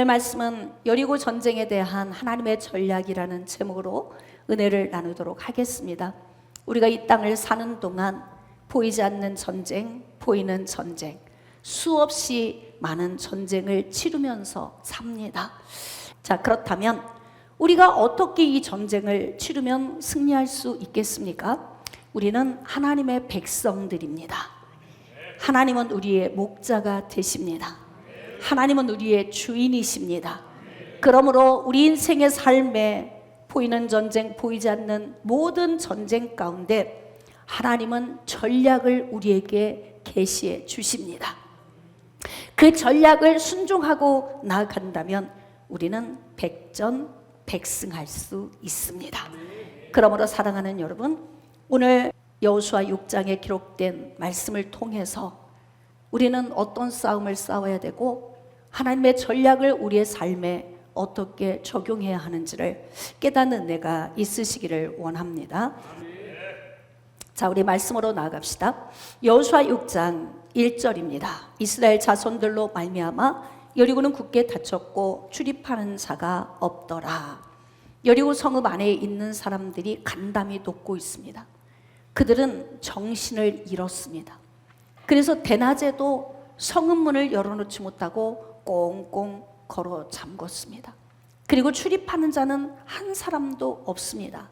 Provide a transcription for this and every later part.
오늘 말씀은 여리고 전쟁에 대한 하나님의 전략이라는 제목으로 은혜를 나누도록 하겠습니다. 우리가 이 땅을 사는 동안 보이지 않는 전쟁, 보이는 전쟁, 수없이 많은 전쟁을 치르면서 삽니다. 자, 그렇다면 우리가 어떻게 이 전쟁을 치르면 승리할 수 있겠습니까? 우리는 하나님의 백성들입니다. 하나님은 우리의 목자가 되십니다. 하나님은 우리의 주인이십니다. 그러므로 우리 인생의 삶에 보이는 전쟁, 보이지 않는 모든 전쟁 가운데 하나님은 전략을 우리에게 계시해 주십니다. 그 전략을 순종하고 나아간다면 우리는 백전백승할 수 있습니다. 그러므로 사랑하는 여러분, 오늘 여호수아 6장에 기록된 말씀을 통해서 우리는 어떤 싸움을 싸워야 되고 하나님의 전략을 우리의 삶에 어떻게 적용해야 하는지를 깨닫는 은혜가 있으시기를 원합니다. 자, 우리 말씀으로 나아갑시다. 여호수아 6장 1절입니다. 이스라엘 자손들로 말미암아 여리고는 굳게 닫혔고 출입하는 자가 없더라. 여리고 성읍 안에 있는 사람들이 간담이 녹고 있습니다. 그들은 정신을 잃었습니다. 그래서 대낮에도 성읍 문을 열어놓지 못하고 꽁꽁 걸어 잠궜습니다. 그리고 출입하는 자는 한 사람도 없습니다.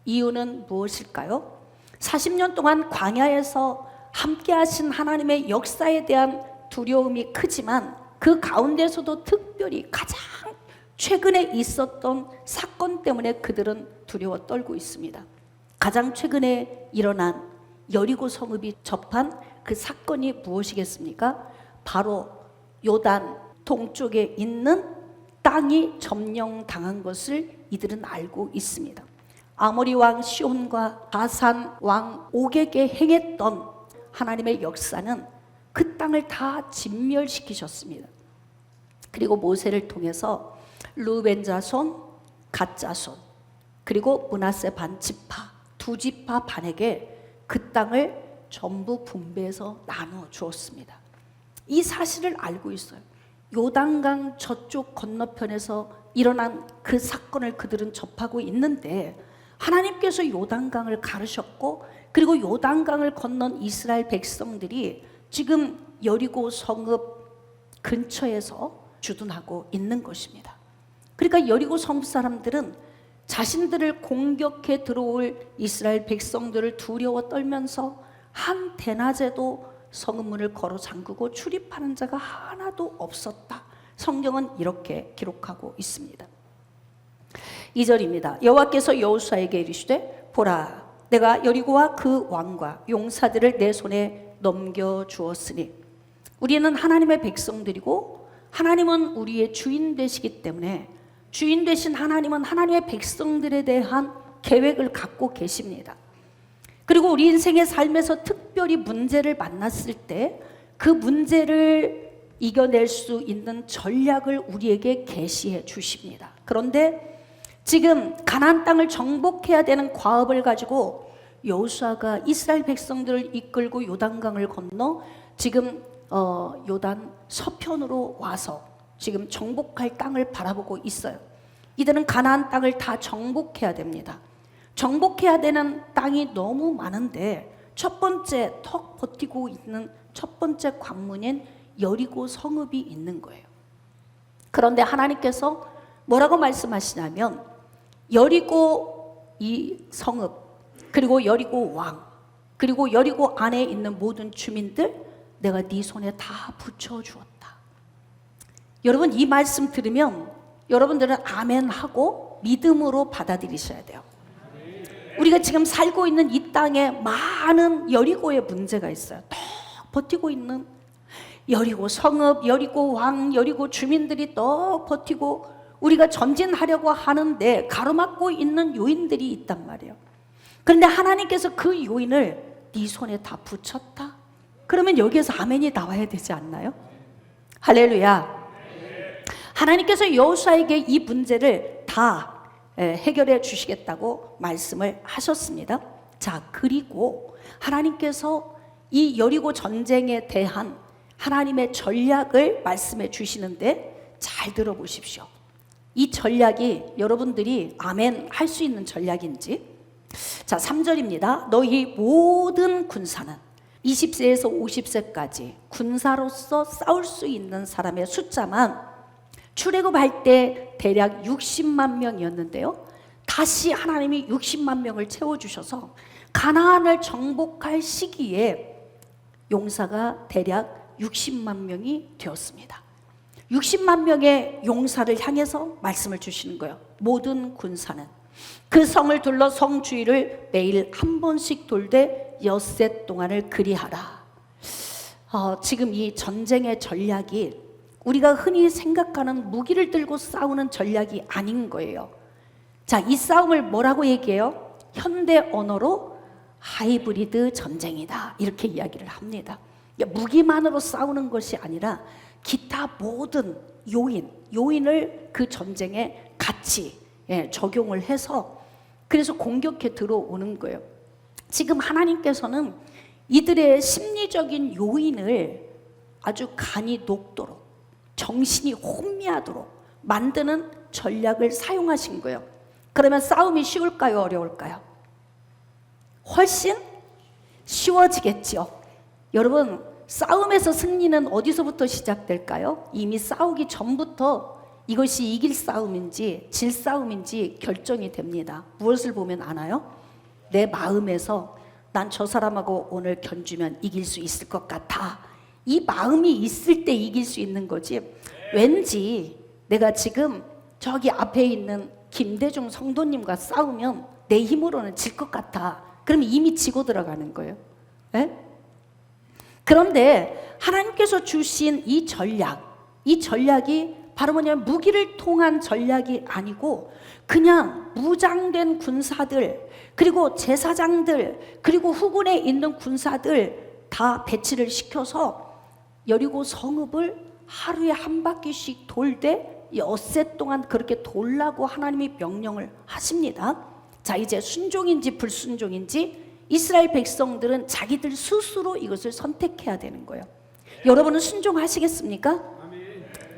이유는 무엇일까요? 40년 동안 광야에서 함께 하신 하나님의 역사에 대한 두려움이 크지만 그 가운데서도 특별히 가장 최근에 있었던 사건 때문에 그들은 두려워 떨고 있습니다. 가장 최근에 일어난 여리고 성읍이 접한 그 사건이 무엇이겠습니까? 바로 요단 동쪽에 있는 땅이 점령당한 것을 이들은 알고 있습니다. 아모리 왕 시온과 바산 왕 옥에게 행했던 하나님의 역사는 그 땅을 다 진멸시키셨습니다. 그리고 모세를 통해서 르우벤 자손, 갓 자손, 그리고 므낫세 반 지파, 두 지파 반에게 그 땅을 전부 분배해서 나누어 주었습니다. 이 사실을 알고 있어요. 요단강 저쪽 건너편에서 일어난 그 사건을 그들은 접하고 있는데 하나님께서 요단강을 가르셨고 그리고 요단강을 건넌 이스라엘 백성들이 지금 여리고 성읍 근처에서 주둔하고 있는 것입니다. 그러니까 여리고 성읍 사람들은 자신들을 공격해 들어올 이스라엘 백성들을 두려워 떨면서 한 대낮에도 성읍문을 걸어 잠그고 출입하는 자가 하나도 없었다. 성경은 이렇게 기록하고 있습니다. 2절입니다. 여호와께서 여호수아에게 이르시되 보라, 내가 여리고와 그 왕과 용사들을 내 손에 넘겨주었으니 우리는 하나님의 백성들이고 하나님은 우리의 주인 되시기 때문에 주인 되신 하나님은 하나님의 백성들에 대한 계획을 갖고 계십니다. 그리고 우리 인생의 삶에서 특별히 문제를 만났을 때 그 문제를 이겨낼 수 있는 전략을 우리에게 계시해 주십니다. 그런데 지금 가나안 땅을 정복해야 되는 과업을 가지고 여호수아가 이스라엘 백성들을 이끌고 요단강을 건너 지금 요단 서편으로 와서 지금 정복할 땅을 바라보고 있어요. 이들은 가나안 땅을 다 정복해야 됩니다. 정복해야 되는 땅이 너무 많은데 첫 번째 턱 버티고 있는 첫 번째 관문인 여리고 성읍이 있는 거예요. 그런데 하나님께서 뭐라고 말씀하시냐면 여리고 이 성읍, 그리고 여리고 왕, 그리고 여리고 안에 있는 모든 주민들 내가 네 손에 다 붙여주었다. 여러분, 이 말씀 들으면 여러분들은 아멘 하고 믿음으로 받아들이셔야 돼요. 우리가 지금 살고 있는 이 땅에 많은 여리고의 문제가 있어요. 더 버티고 있는 여리고 성읍, 여리고 왕, 여리고 주민들이 더 버티고 우리가 전진하려고 하는데 가로막고 있는 요인들이 있단 말이에요. 그런데 하나님께서 그 요인을 네 손에 다 붙였다? 그러면 여기에서 아멘이 나와야 되지 않나요? 할렐루야. 하나님께서 여호수아에게 이 문제를 다 해결해 주시겠다고 말씀을 하셨습니다. 자, 그리고 하나님께서 이 여리고 전쟁에 대한 하나님의 전략을 말씀해 주시는데 잘 들어보십시오. 이 전략이 여러분들이 아멘 할 수 있는 전략인지. 자, 3절입니다. 너희 모든 군사는 20세에서 50세까지 군사로서 싸울 수 있는 사람의 숫자만 출애굽할 때 대략 60만 명이었는데요. 다시 하나님이 60만 명을 채워주셔서 가나안을 정복할 시기에 용사가 대략 60만 명이 되었습니다. 60만 명의 용사를 향해서 말씀을 주시는 거예요. 모든 군사는 그 성을 둘러 성 주위를 매일 한 번씩 돌되 엿새 동안을 그리하라. 지금 이 전쟁의 전략이 우리가 흔히 생각하는 무기를 들고 싸우는 전략이 아닌 거예요. 자, 이 싸움을 뭐라고 얘기해요? 현대 언어로 하이브리드 전쟁이다, 이렇게 이야기를 합니다. 무기만으로 싸우는 것이 아니라 기타 모든 요인을 그 전쟁에 같이 적용을 해서 그래서 공격해 들어오는 거예요. 지금 하나님께서는 이들의 심리적인 요인을 아주 간이 녹도록 정신이 혼미하도록 만드는 전략을 사용하신 거예요. 그러면 싸움이 쉬울까요? 어려울까요? 훨씬 쉬워지겠죠. 여러분, 싸움에서 승리는 어디서부터 시작될까요? 이미 싸우기 전부터 이것이 이길 싸움인지 질 싸움인지 결정이 됩니다. 무엇을 보면 아나요? 내 마음에서 난 저 사람하고 오늘 견주면 이길 수 있을 것 같아. 이 마음이 있을 때 이길 수 있는 거지. 왠지 내가 지금 저기 앞에 있는 김대중 성도님과 싸우면 내 힘으로는 질 것 같아. 그럼 이미 지고 들어가는 거예요. 네? 그런데 하나님께서 주신 이 전략이 바로 뭐냐면 무기를 통한 전략이 아니고 그냥 무장된 군사들, 그리고 제사장들, 그리고 후군에 있는 군사들 다 배치를 시켜서 여리고 성읍을 하루에 한 바퀴씩 돌되 엿새 동안 그렇게 돌라고 하나님이 명령을 하십니다. 자, 이제 순종인지 불순종인지 이스라엘 백성들은 자기들 스스로 이것을 선택해야 되는 거예요. 여러분은 순종하시겠습니까?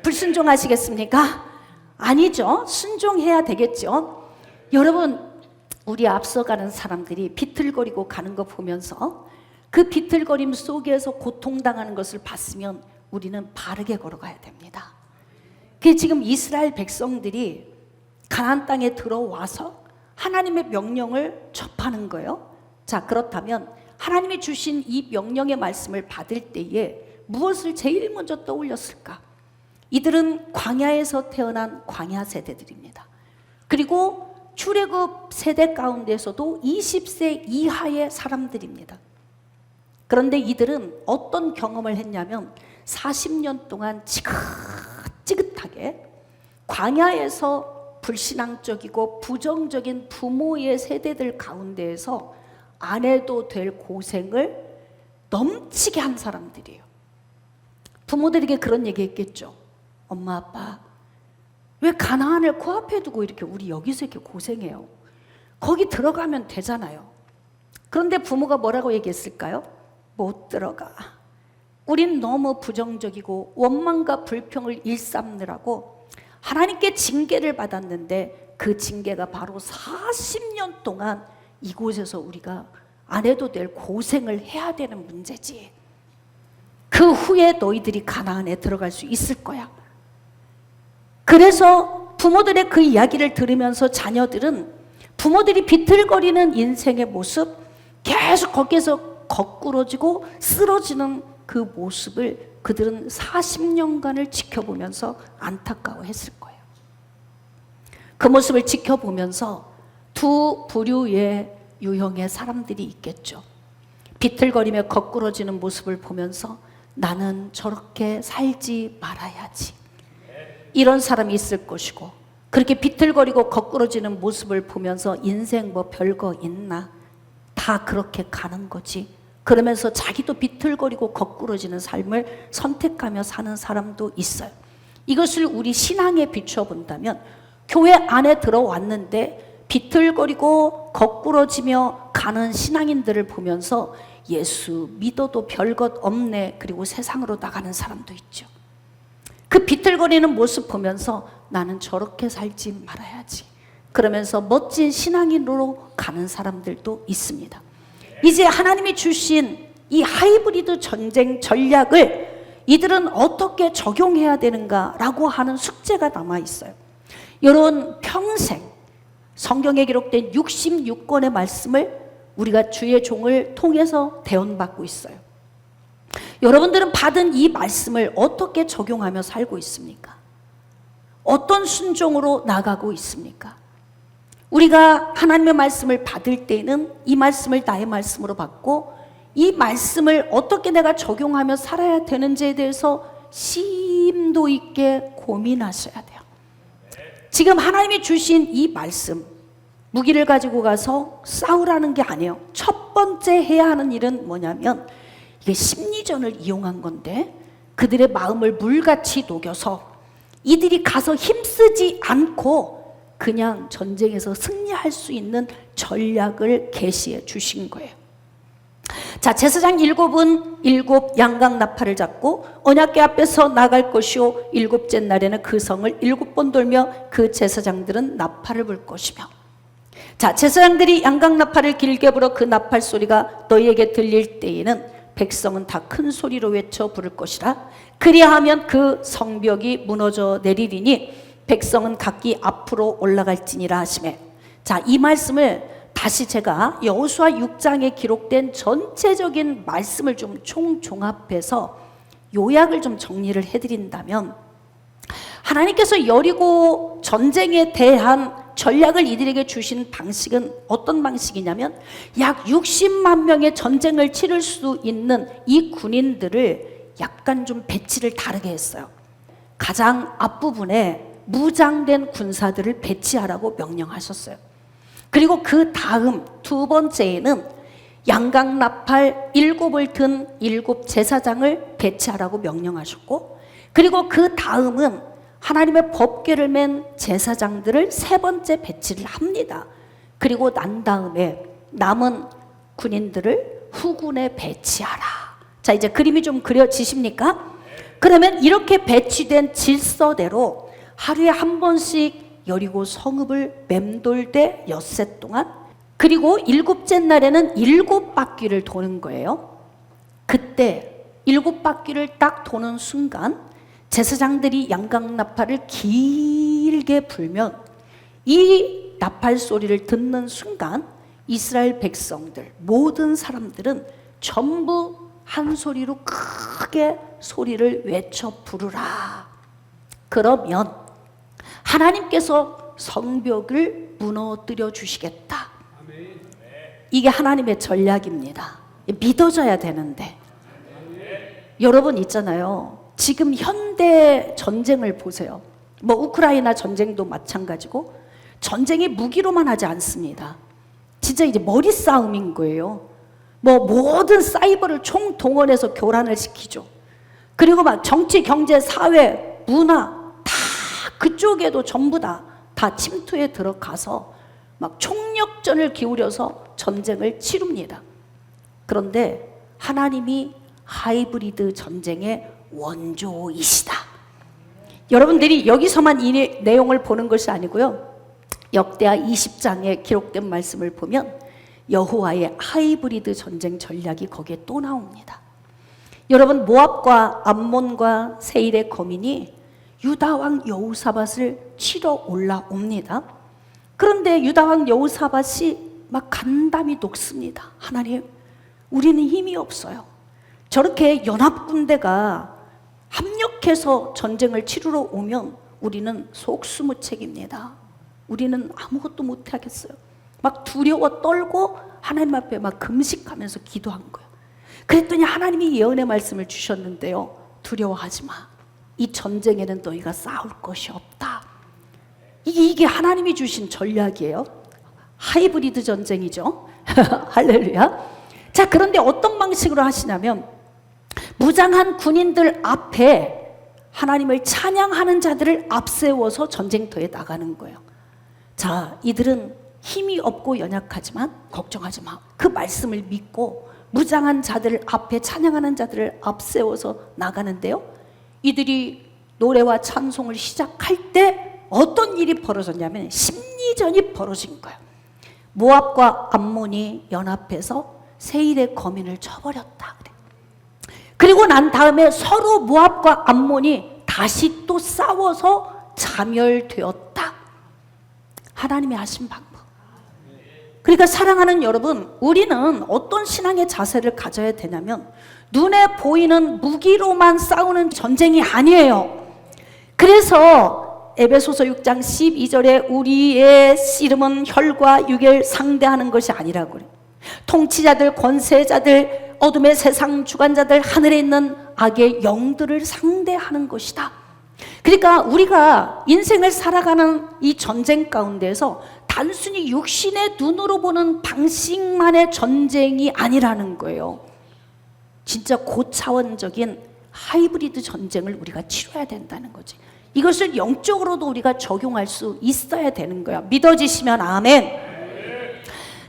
불순종하시겠습니까? 아니죠. 순종해야 되겠죠. 여러분, 우리 앞서가는 사람들이 비틀거리고 가는 거 보면서 그 비틀거림 속에서 고통당하는 것을 봤으면 우리는 바르게 걸어가야 됩니다. 그게 지금 이스라엘 백성들이 가나안 땅에 들어와서 하나님의 명령을 접하는 거예요. 자, 그렇다면 하나님이 주신 이 명령의 말씀을 받을 때에 무엇을 제일 먼저 떠올렸을까? 이들은 광야에서 태어난 광야 세대들입니다. 그리고 출애굽 세대 가운데서도 20세 이하의 사람들입니다. 그런데 이들은 어떤 경험을 했냐면 40년 동안 지긋지긋하게 광야에서 불신앙적이고 부정적인 부모의 세대들 가운데에서 안 해도 될 고생을 넘치게 한 사람들이에요. 부모들에게 그런 얘기 했겠죠. 엄마 아빠, 왜 가나안을 코앞에 두고 이렇게 우리 여기서 이렇게 고생해요? 거기 들어가면 되잖아요. 그런데 부모가 뭐라고 얘기했을까요? 못 들어가. 우린 너무 부정적이고 원망과 불평을 일삼느라고 하나님께 징계를 받았는데 그 징계가 바로 40년 동안 이곳에서 우리가 안 해도 될 고생을 해야 되는 문제지. 그 후에 너희들이 가나안에 들어갈 수 있을 거야. 그래서 부모들의 그 이야기를 들으면서 자녀들은 부모들이 비틀거리는 인생의 모습, 계속 거기에서 거꾸러지고 쓰러지는 그 모습을 그들은 40년간을 지켜보면서 안타까워했을 거예요. 그 모습을 지켜보면서 두 부류의 유형의 사람들이 있겠죠. 비틀거리며 거꾸러지는 모습을 보면서 나는 저렇게 살지 말아야지, 이런 사람이 있을 것이고, 그렇게 비틀거리고 거꾸러지는 모습을 보면서 인생 뭐 별거 있나, 다 그렇게 가는 거지, 그러면서 자기도 비틀거리고 거꾸러지는 삶을 선택하며 사는 사람도 있어요. 이것을 우리 신앙에 비추어 본다면 교회 안에 들어왔는데 비틀거리고 거꾸러지며 가는 신앙인들을 보면서 예수 믿어도 별것 없네, 그리고 세상으로 나가는 사람도 있죠. 그 비틀거리는 모습 보면서 나는 저렇게 살지 말아야지, 그러면서 멋진 신앙인으로 가는 사람들도 있습니다. 이제 하나님이 주신 이 하이브리드 전쟁 전략을 이들은 어떻게 적용해야 되는가라고 하는 숙제가 남아 있어요. 여러분, 평생 성경에 기록된 66권의 말씀을 우리가 주의 종을 통해서 대언받고 있어요. 여러분들은 받은 이 말씀을 어떻게 적용하며 살고 있습니까? 어떤 순종으로 나가고 있습니까? 우리가 하나님의 말씀을 받을 때는 이 말씀을 나의 말씀으로 받고 이 말씀을 어떻게 내가 적용하며 살아야 되는지에 대해서 심도 있게 고민하셔야 돼요. 지금 하나님이 주신 이 말씀, 무기를 가지고 가서 싸우라는 게 아니에요. 첫 번째 해야 하는 일은 뭐냐면, 이게 심리전을 이용한 건데 그들의 마음을 물같이 녹여서 이들이 가서 힘쓰지 않고 그냥 전쟁에서 승리할 수 있는 전략을 계시해 주신 거예요. 자, 제사장 7은 7 양각 나팔을 잡고 언약궤 앞에서 나갈 것이요, 7째 날에는 그 성을 7번 돌며 그 제사장들은 나팔을 불 것이며. 자, 제사장들이 양각 나팔을 길게 불어 그 나팔 소리가 너희에게 들릴 때에는 백성은 다 큰 소리로 외쳐 부를 것이라. 그리하면 그 성벽이 무너져 내리리니 백성은 각기 앞으로 올라갈지니라 하시매. 자, 이 말씀을 다시 제가 여호수아 6장에 기록된 전체적인 말씀을 좀 총종합해서 요약을 좀 정리를 해드린다면, 하나님께서 여리고 전쟁에 대한 전략을 이들에게 주신 방식은 어떤 방식이냐면, 약 60만 명의 전쟁을 치를 수 있는 이 군인들을 약간 좀 배치를 다르게 했어요. 가장 앞부분에 무장된 군사들을 배치하라고 명령하셨어요. 그리고 그 다음 두 번째에는 양각 나팔 7을 든 7 제사장을 배치하라고 명령하셨고, 그리고 그 다음은 하나님의 법궤를 맨 제사장들을 세 번째 배치를 합니다. 그리고 난 다음에 남은 군인들을 후군에 배치하라. 자, 이제 그림이 좀 그려지십니까? 그러면 이렇게 배치된 질서대로 하루에 한 번씩 여리고 성읍을 맴돌되 엿새 동안, 그리고 7째 날에는 7바퀴를 도는 거예요. 그때 7바퀴를 딱 도는 순간 제사장들이 양각 나팔을 길게 불면, 이 나팔 소리를 듣는 순간 이스라엘 백성들, 모든 사람들은 전부 한 소리로 크게 소리를 외쳐 부르라. 그러면 하나님께서 성벽을 무너뜨려 주시겠다. 이게 하나님의 전략입니다. 믿어져야 되는데. 여러분 있잖아요, 지금 현대 전쟁을 보세요. 뭐 우크라이나 전쟁도 마찬가지고 전쟁이 무기로만 하지 않습니다. 진짜 이제 머리 싸움인 거예요. 뭐 모든 사이버를 총동원해서 교란을 시키죠. 그리고 막 정치, 경제, 사회, 문화 다 그쪽에도 전부 다 침투에 들어가서 막 총력전을 기울여서 전쟁을 치릅니다. 그런데 하나님이 하이브리드 전쟁의 원조이시다. 여러분들이 여기서만 이 내용을 보는 것이 아니고요, 역대하 20장에 기록된 말씀을 보면 여호와의 하이브리드 전쟁 전략이 거기에 또 나옵니다. 여러분, 모압과 암몬과 세일의 거민이 유다왕 여호사밧을 치러 올라옵니다. 그런데 유다왕 여호사밧이 막 간담이 녹습니다. 하나님, 우리는 힘이 없어요. 저렇게 연합군대가 합력해서 전쟁을 치르러 오면 우리는 속수무책입니다. 우리는 아무것도 못하겠어요. 막 두려워 떨고 하나님 앞에 막 금식하면서 기도한 거예요. 그랬더니 하나님이 예언의 말씀을 주셨는데요, 두려워하지 마. 이 전쟁에는 너희가 싸울 것이 없다. 이게 하나님이 주신 전략이에요. 하이브리드 전쟁이죠. 할렐루야. 자, 그런데 어떤 방식으로 하시냐면, 무장한 군인들 앞에 하나님을 찬양하는 자들을 앞세워서 전쟁터에 나가는 거예요. 자, 이들은 힘이 없고 연약하지만 걱정하지 마. 그 말씀을 믿고 무장한 자들 앞에 찬양하는 자들을 앞세워서 나가는데요, 이들이 노래와 찬송을 시작할 때 어떤 일이 벌어졌냐면 심리전이 벌어진 거예요. 모압과 암몬이 연합해서 세일의 거민을 쳐버렸다 그래. 그리고 난 다음에 서로 모압과 암몬이 다시 또 싸워서 자멸되었다. 하나님이 하신 방법. 그러니까 사랑하는 여러분, 우리는 어떤 신앙의 자세를 가져야 되냐면 눈에 보이는 무기로만 싸우는 전쟁이 아니에요. 그래서 에베소서 6장 12절에 우리의 씨름은 혈과 육을 상대하는 것이 아니라고 그래요. 통치자들, 권세자들, 어둠의 세상 주관자들, 하늘에 있는 악의 영들을 상대하는 것이다. 그러니까 우리가 인생을 살아가는 이 전쟁 가운데서 단순히 육신의 눈으로 보는 방식만의 전쟁이 아니라는 거예요. 진짜 고차원적인 하이브리드 전쟁을 우리가 치러야 된다는 거지. 이것을 영적으로도 우리가 적용할 수 있어야 되는 거야. 믿어지시면 아멘.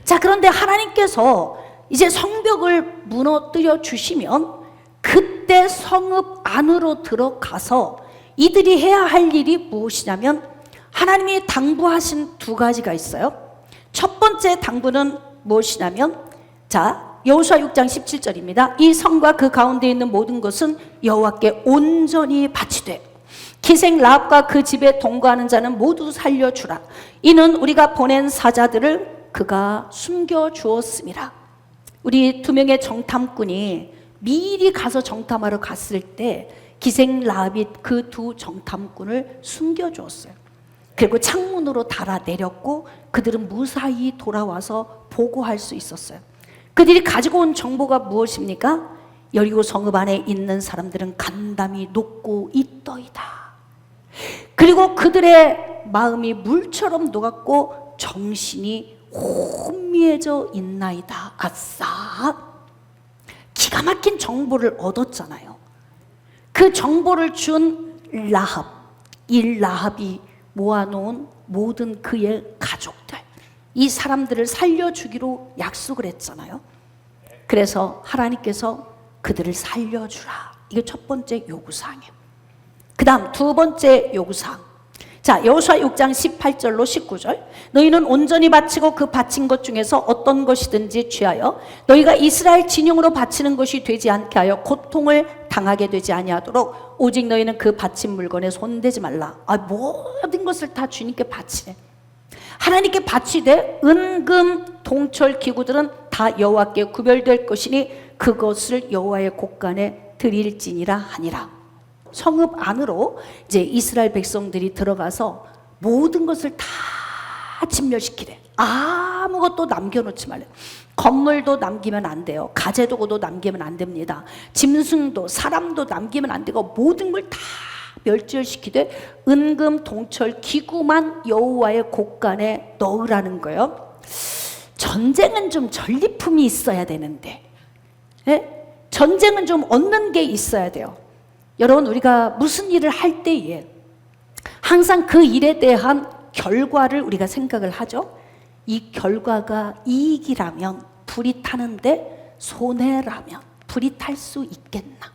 자, 그런데 하나님께서 이제 성벽을 무너뜨려 주시면 그때 성읍 안으로 들어가서 이들이 해야 할 일이 무엇이냐면 하나님이 당부하신 두 가지가 있어요. 첫 번째 당부는 무엇이냐면, 자, 여호수아 6장 17절입니다. 이 성과 그 가운데 있는 모든 것은 여호와께 온전히 바치되 기생 라합과 그 집에 동거하는 자는 모두 살려주라. 이는 우리가 보낸 사자들을 그가 숨겨주었음이라. 우리 두 명의 정탐꾼이 미리 가서 정탐하러 갔을 때 기생 라합이 그 두 정탐꾼을 숨겨주었어요. 그리고 창문으로 달아내렸고 그들은 무사히 돌아와서 보고할 수 있었어요. 그들이 가지고 온 정보가 무엇입니까? 여리고 성읍 안에 있는 사람들은 간담이 녹고 있더이다. 그리고 그들의 마음이 물처럼 녹았고 정신이 혼미해져 있나이다. 아싸! 기가 막힌 정보를 얻었잖아요. 그 정보를 준 라합, 이 라합이 모아놓은 모든 그의 가족들, 이 사람들을 살려주기로 약속을 했잖아요. 그래서 하나님께서 그들을 살려주라. 이게 첫 번째 요구사항이에요. 그 다음 두 번째 요구사항. 자, 여호수아 6장 18절로 19절. 너희는 온전히 바치고 그 바친 것 중에서 어떤 것이든지 취하여 너희가 이스라엘 진영으로 바치는 것이 되지 않게 하여 고통을 당하게 되지 아니하도록 오직 너희는 그 바친 물건에 손대지 말라. 모든 것을 다 주님께 바치래. 하나님께 바치되 은금 동철 기구들은 다 여호와께 구별될 것이니 그것을 여호와의 곳간에 드릴지니라 하니라. 성읍 안으로 이제 이스라엘 백성들이 들어가서 모든 것을 다 진멸시키래. 아무것도 남겨놓지 말래. 건물도 남기면 안 돼요. 가재도구도 남기면 안 됩니다. 짐승도 사람도 남기면 안 되고 모든 걸 다 멸절시키되 은금 동철 기구만 여호와의 곳간에 넣으라는 거예요. 전쟁은 좀 전리품이 있어야 되는데, 네? 전쟁은 좀 얻는 게 있어야 돼요. 여러분, 우리가 무슨 일을 할 때에 항상 그 일에 대한 결과를 우리가 생각을 하죠. 이 결과가 이익이라면, 불이 타는데 손해라면 불이 탈 수 있겠나.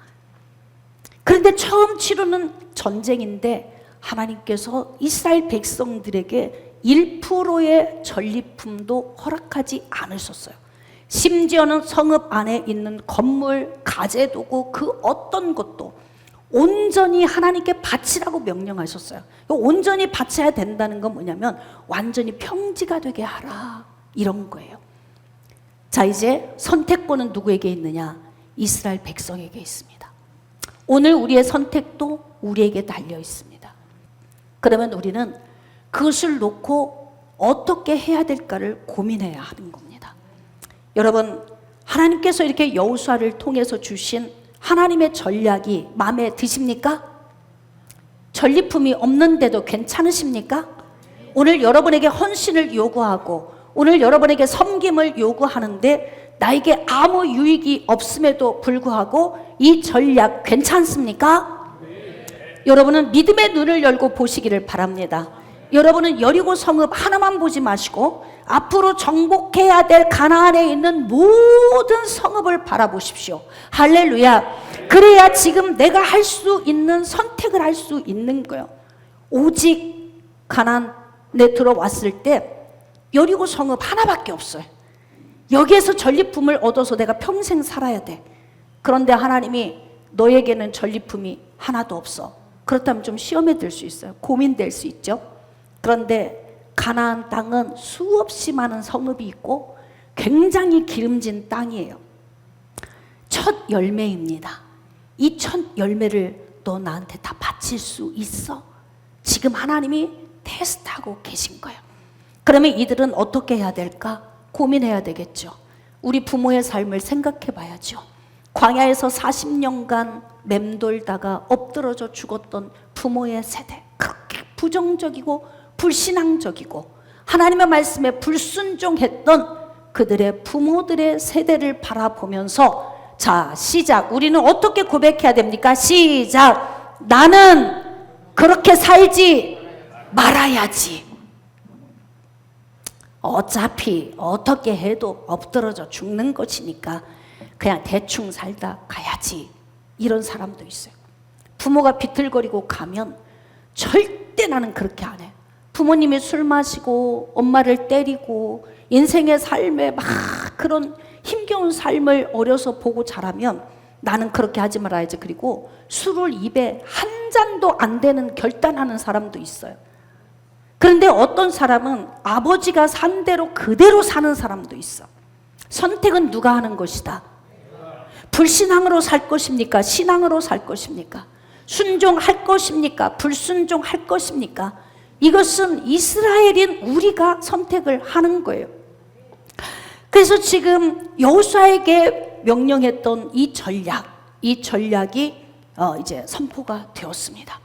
그런데 처음 치르는 전쟁인데 하나님께서 이스라엘 백성들에게 1%의 전리품도 허락하지 않으셨어요. 심지어는 성읍 안에 있는 건물, 가재도구 그 어떤 것도 온전히 하나님께 바치라고 명령하셨어요. 온전히 바쳐야 된다는 건 뭐냐면 완전히 평지가 되게 하라, 이런 거예요. 자, 이제 선택권은 누구에게 있느냐? 이스라엘 백성에게 있습니다. 오늘 우리의 선택도 우리에게 달려 있습니다. 그러면 우리는 그것을 놓고 어떻게 해야 될까를 고민해야 하는 겁니다. 여러분, 하나님께서 이렇게 여호수아를 통해서 주신 하나님의 전략이 마음에 드십니까? 전리품이 없는데도 괜찮으십니까? 오늘 여러분에게 헌신을 요구하고 오늘 여러분에게 섬김을 요구하는데 나에게 아무 유익이 없음에도 불구하고 이 전략 괜찮습니까? 여러분은 믿음의 눈을 열고 보시기를 바랍니다. 여러분은 여리고 성읍 하나만 보지 마시고 앞으로 정복해야 될 가나안에 있는 모든 성읍을 바라보십시오. 할렐루야. 그래야 지금 내가 할 수 있는 선택을 할 수 있는 거예요. 오직 가나안에 들어왔을 때 여리고 성읍 하나밖에 없어요. 여기에서 전리품을 얻어서 내가 평생 살아야 돼. 그런데 하나님이 너에게는 전리품이 하나도 없어. 그렇다면 좀 시험에 들 수 있어요. 고민될 수 있죠. 그런데 가나안 땅은 수없이 많은 성읍이 있고 굉장히 기름진 땅이에요. 첫 열매입니다. 이 첫 열매를 너 나한테 다 바칠 수 있어? 지금 하나님이 테스트하고 계신 거예요. 그러면 이들은 어떻게 해야 될까? 고민해야 되겠죠. 우리 부모의 삶을 생각해 봐야죠. 광야에서 40년간 맴돌다가 엎드러져 죽었던 부모의 세대, 그렇게 부정적이고 불신앙적이고 하나님의 말씀에 불순종했던 그들의 부모들의 세대를 바라보면서 자, 시작. 우리는 어떻게 고백해야 됩니까? 시작. 나는 그렇게 살지 말아야지. 어차피 어떻게 해도 엎드러져 죽는 것이니까 그냥 대충 살다 가야지. 이런 사람도 있어요. 부모가 비틀거리고 가면 절대 나는 그렇게 안 해. 부모님이 술 마시고 엄마를 때리고 인생의 삶에 막 그런 힘겨운 삶을 어려서 보고 자라면 나는 그렇게 하지 말아야지. 그리고 술을 입에 한 잔도 안 되는 결단하는 사람도 있어요. 그런데 어떤 사람은 아버지가 산 대로 그대로 사는 사람도 있어. 선택은 누가 하는 것이다? 불신앙으로 살 것입니까? 신앙으로 살 것입니까? 순종할 것입니까? 불순종할 것입니까? 이것은 이스라엘인 우리가 선택을 하는 거예요. 그래서 지금 여호수아에게 명령했던 이 전략이 이제 선포가 되었습니다.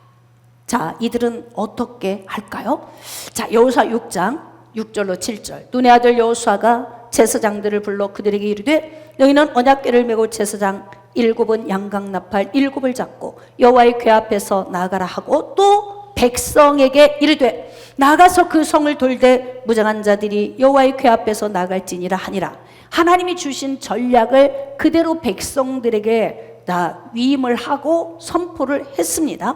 자, 이들은 어떻게 할까요? 자, 여호수아 6장 6절로 7절. 눈의 아들 여호수아가 제사장들을 불러 그들에게 이르되 너희는 언약궤를 메고 제사장 7은 양각나팔 7을 잡고 여호와의 궤 앞에서 나아가라 하고 또 백성에게 이르되 나가서 그 성을 돌되 무장한 자들이 여호와의 궤 앞에서 나갈지니라 하니라. 하나님이 주신 전략을 그대로 백성들에게 다 위임을 하고 선포를 했습니다.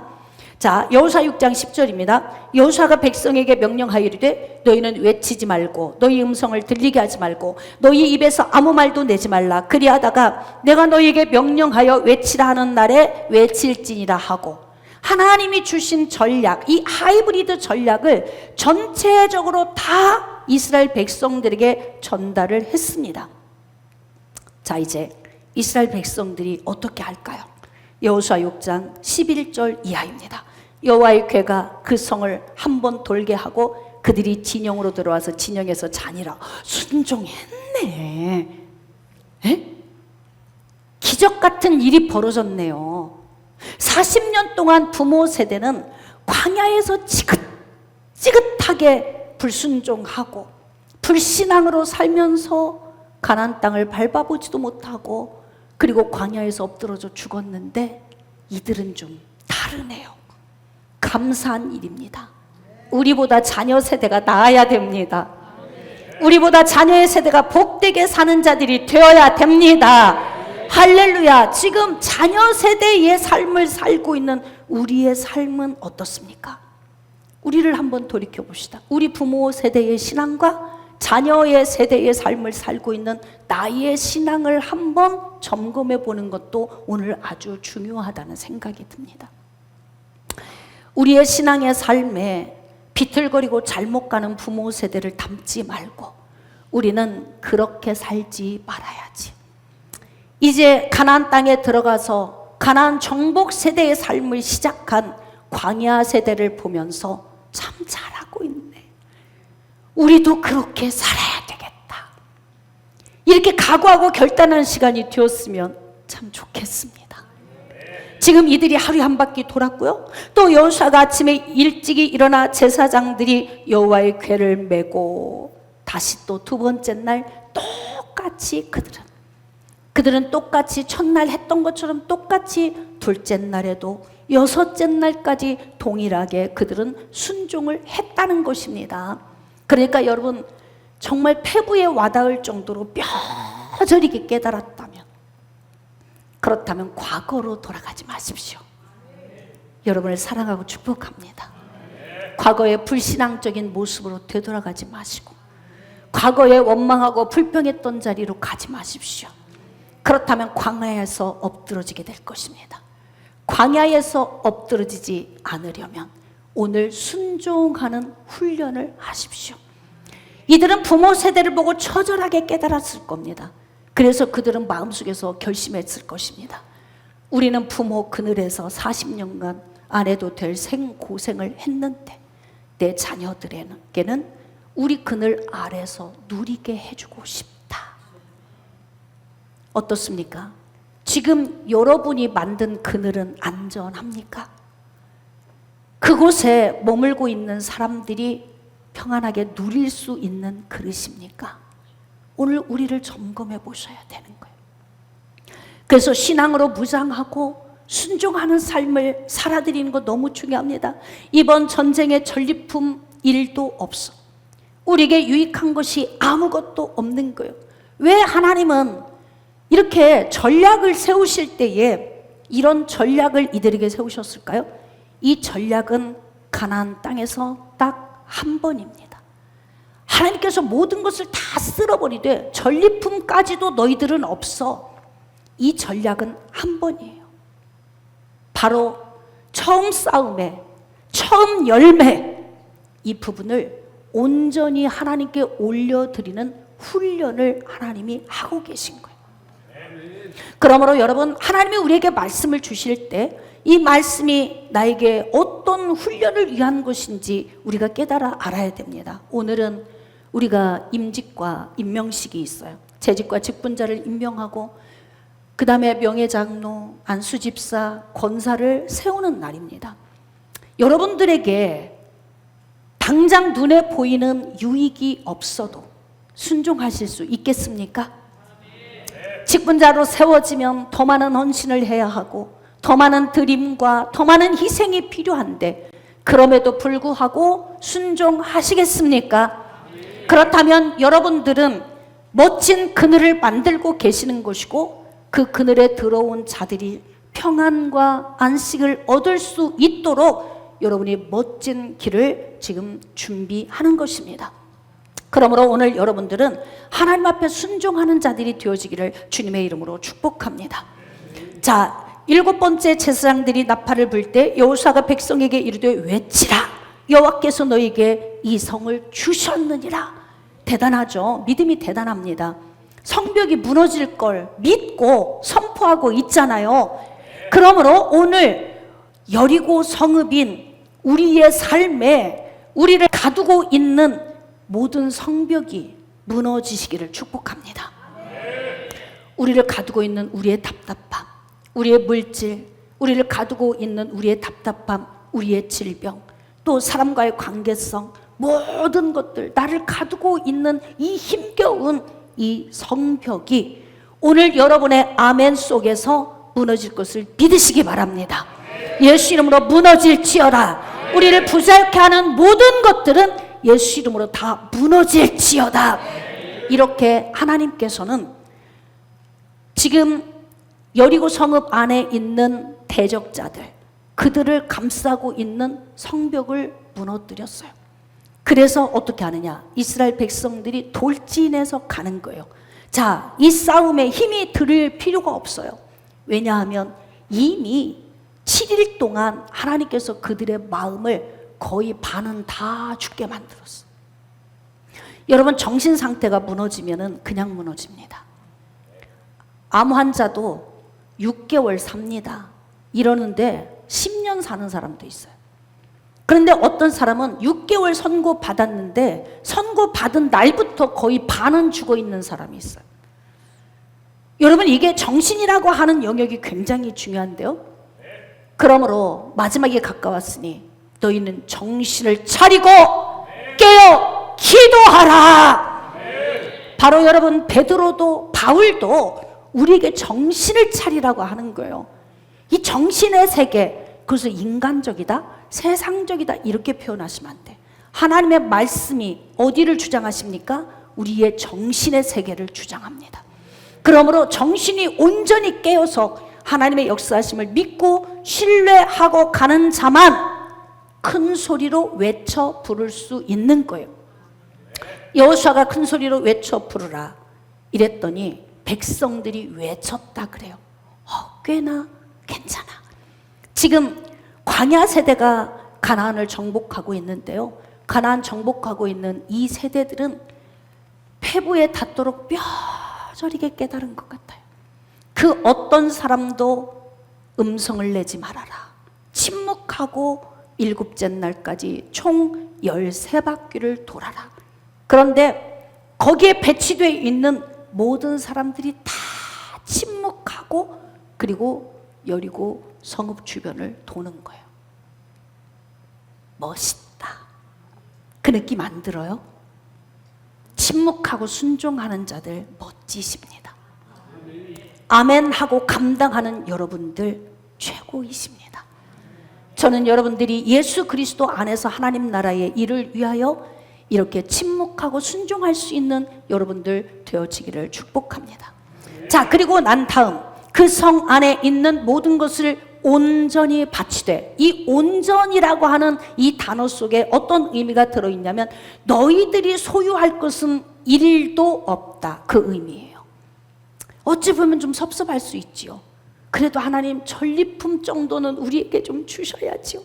자, 여호수아 6장 10절입니다. 여호수아가 백성에게 명령하여 이르되 너희는 외치지 말고 너희 음성을 들리게 하지 말고 너희 입에서 아무 말도 내지 말라. 그리하다가 내가 너희에게 명령하여 외치라 하는 날에 외칠지니라 하고 하나님이 주신 전략, 이 하이브리드 전략을 전체적으로 다 이스라엘 백성들에게 전달을 했습니다. 자, 이제 이스라엘 백성들이 어떻게 할까요? 여호수아 6장 11절 이하입니다. 여호와의 궤가 그 성을 한번 돌게 하고 그들이 진영으로 들어와서 진영에서 자니라. 순종했네. 에? 기적 같은 일이 벌어졌네요. 40년 동안 부모 세대는 광야에서 지긋지긋하게 불순종하고 불신앙으로 살면서 가나안 땅을 밟아보지도 못하고 그리고 광야에서 엎드러져 죽었는데 이들은 좀 다르네요. 감사한 일입니다. 우리보다 자녀 세대가 나아야 됩니다. 우리보다 자녀의 세대가 복되게 사는 자들이 되어야 됩니다. 할렐루야. 지금 자녀 세대의 삶을 살고 있는 우리의 삶은 어떻습니까? 우리를 한번 돌이켜 봅시다. 우리 부모 세대의 신앙과 자녀의 세대의 삶을 살고 있는 나의 신앙을 한번 점검해 보는 것도 오늘 아주 중요하다는 생각이 듭니다. 우리의 신앙의 삶에 비틀거리고 잘못 가는 부모 세대를 담지 말고 우리는 그렇게 살지 말아야지. 이제 가나안 땅에 들어가서 가나안 정복 세대의 삶을 시작한 광야 세대를 보면서 참 잘하고 있네. 우리도 그렇게 살아야 되겠다. 이렇게 각오하고 결단하는 시간이 되었으면 참 좋겠습니다. 지금 이들이 하루에 한 바퀴 돌았고요. 또 여호수아가 아침에 일찍이 일어나 제사장들이 여호와의 궤를 메고 다시 또 두 번째 날 똑같이 그들은 똑같이 첫날 했던 것처럼 똑같이 둘째 날에도 여섯째 날까지 동일하게 그들은 순종을 했다는 것입니다. 그러니까 여러분, 정말 폐부에 와닿을 정도로 뼈저리게 깨달았다면, 그렇다면 과거로 돌아가지 마십시오. 여러분을 사랑하고 축복합니다. 과거의 불신앙적인 모습으로 되돌아가지 마시고, 과거에 원망하고 불평했던 자리로 가지 마십시오. 그렇다면 광야에서 엎드러지게 될 것입니다. 광야에서 엎드러지지 않으려면 오늘 순종하는 훈련을 하십시오. 이들은 부모 세대를 보고 처절하게 깨달았을 겁니다. 그래서 그들은 마음속에서 결심했을 것입니다. 우리는 부모 그늘에서 40년간 안 해도 될 생고생을 했는데 내 자녀들에게는 우리 그늘 아래서 누리게 해주고 싶다. 어떻습니까? 지금 여러분이 만든 그늘은 안전합니까? 그곳에 머물고 있는 사람들이 평안하게 누릴 수 있는 그릇입니까? 오늘 우리를 점검해 보셔야 되는 거예요. 그래서 신앙으로 무장하고 순종하는 삶을 살아드리는 거 너무 중요합니다. 이번 전쟁에 전리품 1도 없어. 우리에게 유익한 것이 아무것도 없는 거예요. 왜 하나님은 이렇게 전략을 세우실 때에 이런 전략을 이들에게 세우셨을까요? 이 전략은 가나안 땅에서 딱 한 번입니다. 하나님께서 모든 것을 다 쓸어버리되 전리품까지도 너희들은 없어. 이 전략은 한 번이에요. 바로 처음 싸움에, 처음 열매, 이 부분을 온전히 하나님께 올려드리는 훈련을 하나님이 하고 계신 거예요. 그러므로 여러분, 하나님이 우리에게 말씀을 주실 때 이 말씀이 나에게 어떤 훈련을 위한 것인지 우리가 깨달아 알아야 됩니다. 오늘은 우리가 임직과 임명식이 있어요. 재직과 직분자를 임명하고 그 다음에 명예장로, 안수집사, 권사를 세우는 날입니다. 여러분들에게 당장 눈에 보이는 유익이 없어도 순종하실 수 있겠습니까? 직분자로 세워지면 더 많은 헌신을 해야 하고 더 많은 드림과 더 많은 희생이 필요한데 그럼에도 불구하고 순종하시겠습니까? 그렇다면 여러분들은 멋진 그늘을 만들고 계시는 것이고 그 그늘에 들어온 자들이 평안과 안식을 얻을 수 있도록 여러분이 멋진 길을 지금 준비하는 것입니다. 그러므로 오늘 여러분들은 하나님 앞에 순종하는 자들이 되어지기를 주님의 이름으로 축복합니다. 자, 7번째 제사장들이 나팔을 불 때 여호수아가 백성에게 이르되 외치라, 여호와께서 너에게 이 성을 주셨느니라. 대단하죠. 믿음이 대단합니다. 성벽이 무너질 걸 믿고 선포하고 있잖아요. 그러므로 오늘 여리고 성읍인 우리의 삶에 우리를 가두고 있는 모든 성벽이 무너지시기를 축복합니다. 우리를 가두고 있는 우리의 답답함, 우리의 물질, 우리를 가두고 있는 우리의 답답함, 우리의 질병, 또 사람과의 관계성, 모든 것들, 나를 가두고 있는 이 힘겨운 이 성벽이 오늘 여러분의 아멘 속에서 무너질 것을 믿으시기 바랍니다. 예수 이름으로 무너질지어다. 우리를 부자유케 하는 모든 것들은 예수 이름으로 다 무너질지어다. 이렇게 하나님께서는 지금 여리고 성읍 안에 있는 대적자들, 그들을 감싸고 있는 성벽을 무너뜨렸어요. 그래서 어떻게 하느냐? 이스라엘 백성들이 돌진해서 가는 거예요. 자, 이 싸움에 힘이 들을 필요가 없어요. 왜냐하면 이미 7일 동안 하나님께서 그들의 마음을 거의 반은 다 죽게 만들었어. 여러분, 정신 상태가 무너지면은 그냥 무너집니다. 암 환자도 6개월 삽니다. 이러는데 10년 사는 사람도 있어요. 그런데 어떤 사람은 6개월 선고 받았는데 선고 받은 날부터 거의 반은 죽어 있는 사람이 있어요. 여러분, 이게 정신이라고 하는 영역이 굉장히 중요한데요. 그러므로 마지막에 가까웠으니 너희는 정신을 차리고 깨어 기도하라. 바로 여러분, 베드로도 바울도 우리에게 정신을 차리라고 하는 거예요. 이 정신의 세계, 그것을 인간적이다, 세상적이다 이렇게 표현하시면 안 돼. 하나님의 말씀이 어디를 주장하십니까? 우리의 정신의 세계를 주장합니다. 그러므로 정신이 온전히 깨어서 하나님의 역사하심을 믿고 신뢰하고 가는 자만 큰 소리로 외쳐 부를 수 있는 거예요. 여호수아가 큰 소리로 외쳐 부르라 이랬더니 백성들이 외쳤다 그래요. 꽤나 괜찮아. 지금 광야 세대가 가나안을 정복하고 있는데요, 가나안 정복하고 있는 이 세대들은 폐부에 닿도록 뼈저리게 깨달은 것 같아요. 그 어떤 사람도 음성을 내지 말아라. 침묵하고 일곱째 날까지 총 13바퀴를 돌아라. 그런데 거기에 배치되어 있는 모든 사람들이 다 침묵하고 그리고 여리고 성읍 주변을 도는 거예요. 멋있다. 그 느낌 안 들어요? 침묵하고 순종하는 자들 멋지십니다. 아멘 하고 감당하는 여러분들 최고이십니다. 저는 여러분들이 예수 그리스도 안에서 하나님 나라의 일을 위하여 이렇게 침묵하고 순종할 수 있는 여러분들 되어지기를 축복합니다. 자, 그리고 난 다음 그 성 안에 있는 모든 것을 온전히 바치되, 이 온전이라고 하는 이 단어 속에 어떤 의미가 들어있냐면 너희들이 소유할 것은 일도 없다, 그 의미예요. 어찌 보면 좀 섭섭할 수 있지요. 그래도 하나님 전리품 정도는 우리에게 좀 주셔야지요.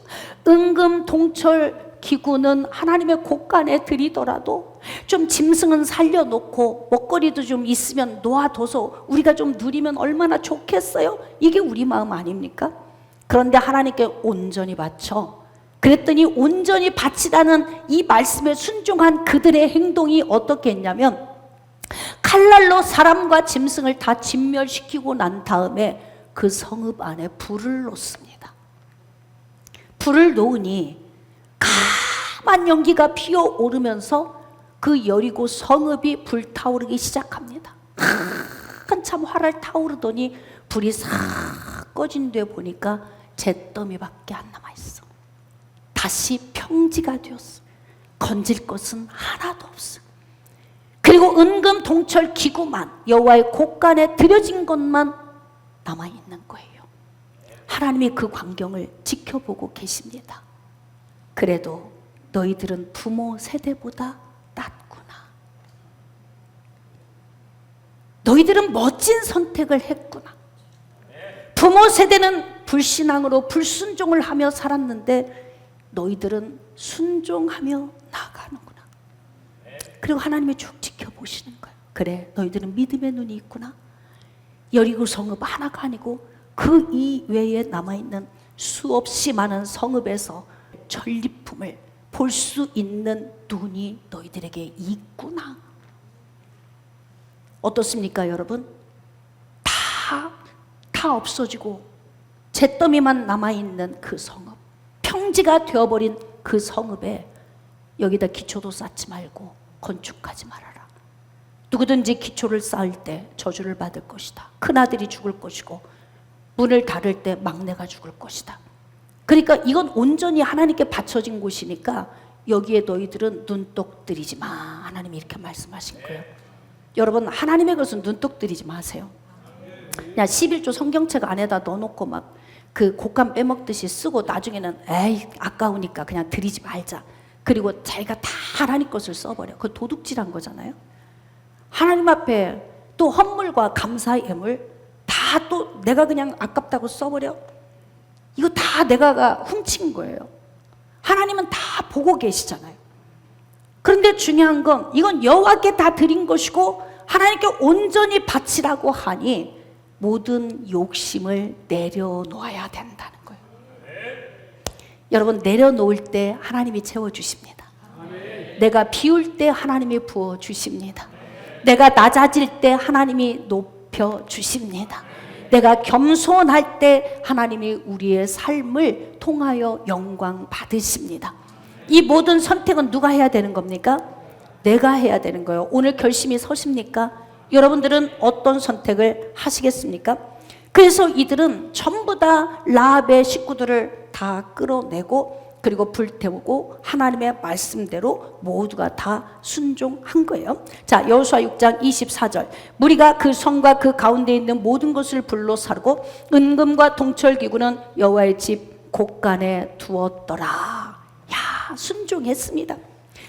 은금 동철 기구는 하나님의 곳간에 드리더라도 좀 짐승은 살려놓고 먹거리도 좀 있으면 놓아둬서 우리가 좀 누리면 얼마나 좋겠어요? 이게 우리 마음 아닙니까? 그런데 하나님께 온전히 바쳐. 그랬더니 온전히 바치라는 이 말씀에 순종한 그들의 행동이 어떻게 했냐면 칼날로 사람과 짐승을 다 진멸시키고 난 다음에 그 성읍 안에 불을 놓습니다. 불을 놓으니 까만 연기가 피어오르면서 그 여리고 성읍이 불타오르기 시작합니다. 한참 활활 타오르더니 불이 싹 꺼진 데 보니까 잿더미밖에 안 남아있어. 다시 평지가 되었어. 건질 것은 하나도 없어. 그리고 은금 동철 기구만, 여호와의 곳간에 드려진 것만 남아있는 거예요. 하나님이 그 광경을 지켜보고 계십니다. 그래도 너희들은 부모 세대보다 낫구나. 너희들은 멋진 선택을 했구나. 부모 세대는 불신앙으로 불순종을 하며 살았는데 너희들은 순종하며 나가는구나. 그리고 하나님이 쭉 지켜보시는 거예요. 그래, 너희들은 믿음의 눈이 있구나. 여리고 성읍 하나가 아니고 그 이외에 남아있는 수없이 많은 성읍에서 전리품을 볼 수 있는 눈이 너희들에게 있구나. 어떻습니까, 여러분? 다 없어지고 잿더미만 남아있는 그 성읍, 평지가 되어버린 그 성읍에 여기다 기초도 쌓지 말고 건축하지 말아라. 누구든지 기초를 쌓을 때 저주를 받을 것이다. 큰아들이 죽을 것이고 문을 닫을 때 막내가 죽을 것이다. 그러니까 이건 온전히 하나님께 바쳐진 곳이니까 여기에 너희들은 눈독 들이지 마. 하나님이 이렇게 말씀하신 거예요. 여러분, 하나님의 것은 눈독 들이지 마세요. 그냥 11조 성경책 안에다 넣어놓고 막 그 곶감 빼먹듯이 쓰고 나중에는 에이 아까우니까 그냥 드리지 말자. 그리고 자기가 다 하나님 것을 써버려. 그거 도둑질한 거잖아요. 하나님 앞에 또 헌물과 감사의 예물 다 또 내가 그냥 아깝다고 써버려. 이거 다 내가 훔친 거예요. 하나님은 다 보고 계시잖아요. 그런데 중요한 건 이건 여호와께 다 드린 것이고 하나님께 온전히 바치라고 하니 모든 욕심을 내려놓아야 된다는 거예요. 여러분, 내려놓을 때 하나님이 채워주십니다. 내가 비울 때 하나님이 부어주십니다. 내가 낮아질 때 하나님이 높여주십니다. 내가 겸손할 때 하나님이 우리의 삶을 통하여 영광 받으십니다. 이 모든 선택은 누가 해야 되는 겁니까? 내가 해야 되는 거예요. 오늘 결심이 서십니까? 여러분들은 어떤 선택을 하시겠습니까? 그래서 이들은 전부 다 라합의 식구들을 다 끌어내고 그리고 불태우고 하나님의 말씀대로 모두가 다 순종한 거예요. 자, 여호수아 6장 24절. 무리가 그 성과 그 가운데 있는 모든 것을 불로 사르고 은금과 동철기구는 여호와의 집 곳간에 두었더라. 야, 순종했습니다.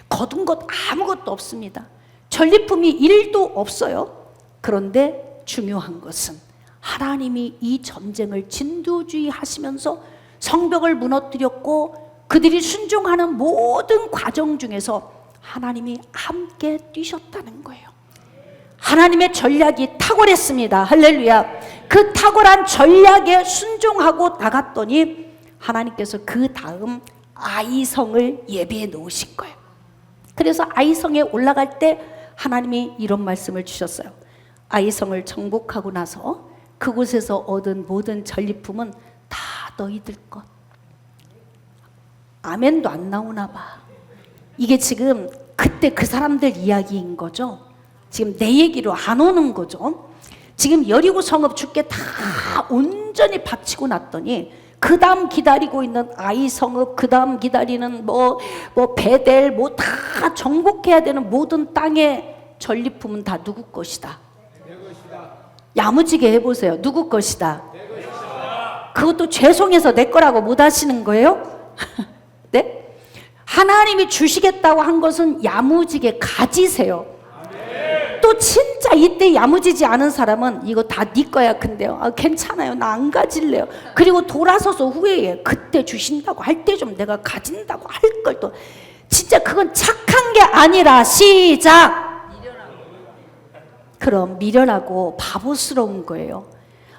거둔 것 아무것도 없습니다. 전리품이 1도 없어요. 그런데 중요한 것은 하나님이 이 전쟁을 진두지휘 하시면서 성벽을 무너뜨렸고 그들이 순종하는 모든 과정 중에서 하나님이 함께 뛰셨다는 거예요. 하나님의 전략이 탁월했습니다. 할렐루야. 그 탁월한 전략에 순종하고 나갔더니 하나님께서 그 다음 아이성을 예비해 놓으신 거예요. 그래서 아이성에 올라갈 때 하나님이 이런 말씀을 주셨어요. 아이성을 정복하고 나서 그곳에서 얻은 모든 전리품은 다 너희들 것. 아멘도 안 나오나 봐. 이게 지금 그때 그 사람들 이야기인 거죠. 지금 내 얘기로 안 오는 거죠. 지금 여리고 성읍 죽게 다 온전히 바치고 났더니 그 다음 기다리고 있는 아이 성읍, 그 다음 기다리는 뭐 베델 뭐 다 정복해야 되는 모든 땅의 전리품은 다 누구 것이다. 야무지게 해보세요. 누구 것이다. 그것도 죄송해서 내 거라고 못 하시는 거예요? 네? 하나님이 주시겠다고 한 것은 야무지게 가지세요. 또 진짜 이때 야무지지 않은 사람은 이거 다 네 거야. 근데요, 괜찮아요, 나 안 가질래요. 그리고 돌아서서 후회해. 그때 주신다고 할 때 좀 내가 가진다고 할 걸. 또 진짜 그건 착한 게 아니라 시작. 그럼 미련하고 바보스러운 거예요.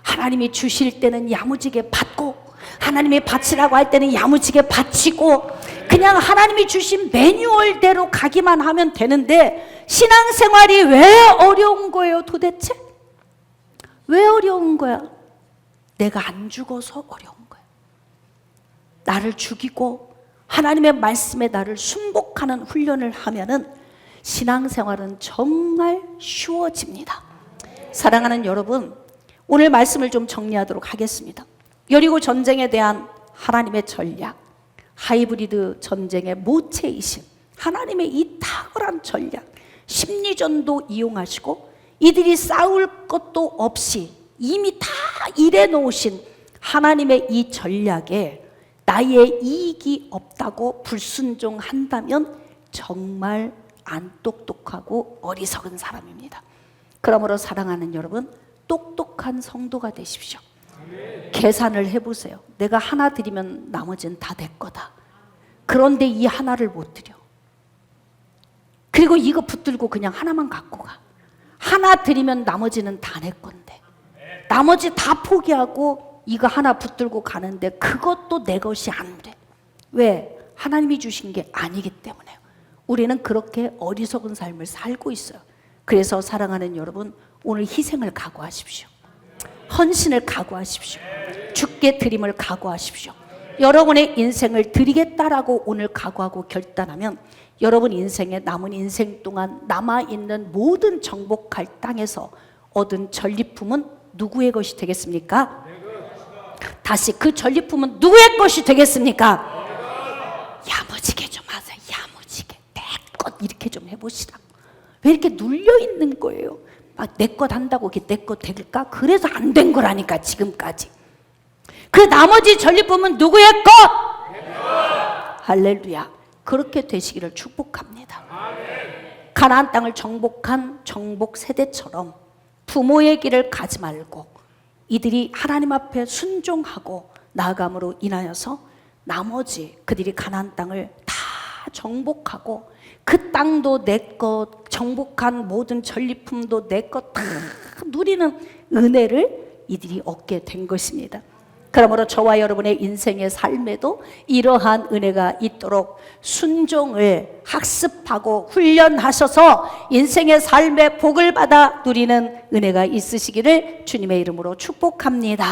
하나님이 주실 때는 야무지게 받고 하나님이 바치라고 할 때는 야무지게 바치고 그냥 하나님이 주신 매뉴얼대로 가기만 하면 되는데 신앙생활이 왜 어려운 거예요 도대체? 왜 어려운 거야? 내가 안 죽어서 어려운 거야. 나를 죽이고 하나님의 말씀에 나를 순복하는 훈련을 하면은 신앙생활은 정말 쉬워집니다. 사랑하는 여러분, 오늘 말씀을 좀 정리하도록 하겠습니다. 여리고 전쟁에 대한 하나님의 전략, 하이브리드 전쟁의 모체이신 하나님의 이 탁월한 전략, 심리전도 이용하시고 이들이 싸울 것도 없이 이미 다 일해 놓으신 하나님의 이 전략에 나의 이익이 없다고 불순종한다면 정말 안 똑똑하고 어리석은 사람입니다. 그러므로 사랑하는 여러분, 똑똑한 성도가 되십시오. 계산을 해보세요. 내가 하나 드리면 나머지는 다 내 거다. 그런데 이 하나를 못 드려. 그리고 이거 붙들고 그냥 하나만 갖고 가. 하나 드리면 나머지는 다 내 건데 나머지 다 포기하고 이거 하나 붙들고 가는데 그것도 내 것이 안 돼. 왜? 하나님이 주신 게 아니기 때문에요. 우리는 그렇게 어리석은 삶을 살고 있어요. 그래서 사랑하는 여러분, 오늘 희생을 각오하십시오. 헌신을 각오하십시오. 주께 드림을 각오하십시오. 여러분의 인생을 드리겠다라고 오늘 각오하고 결단하면 여러분 인생에 남은 인생 동안 남아있는 모든 정복할 땅에서 얻은 전리품은 누구의 것이 되겠습니까? 다시 그 전리품은 누구의 것이 되겠습니까? 야무지게 좀 하세요. 야무지게 내 것 이렇게 좀 해보시라고. 왜 이렇게 눌려있는 거예요? 내 것 한다고 내 것 될까? 그래서 안 된 거라니까 지금까지. 그 나머지 전리품은 누구의 것? 할렐루야. 그렇게 되시기를 축복합니다. 가나안 땅을 정복한 정복 세대처럼 부모의 길을 가지 말고 이들이 하나님 앞에 순종하고 나아감으로 인하여서 나머지 그들이 가나안 땅을 다 정복하고 그 땅도 내 것, 정복한 모든 전리품도 내 것 다 누리는 은혜를 이들이 얻게 된 것입니다. 그러므로 저와 여러분의 인생의 삶에도 이러한 은혜가 있도록 순종을 학습하고 훈련하셔서 인생의 삶의 복을 받아 누리는 은혜가 있으시기를 주님의 이름으로 축복합니다.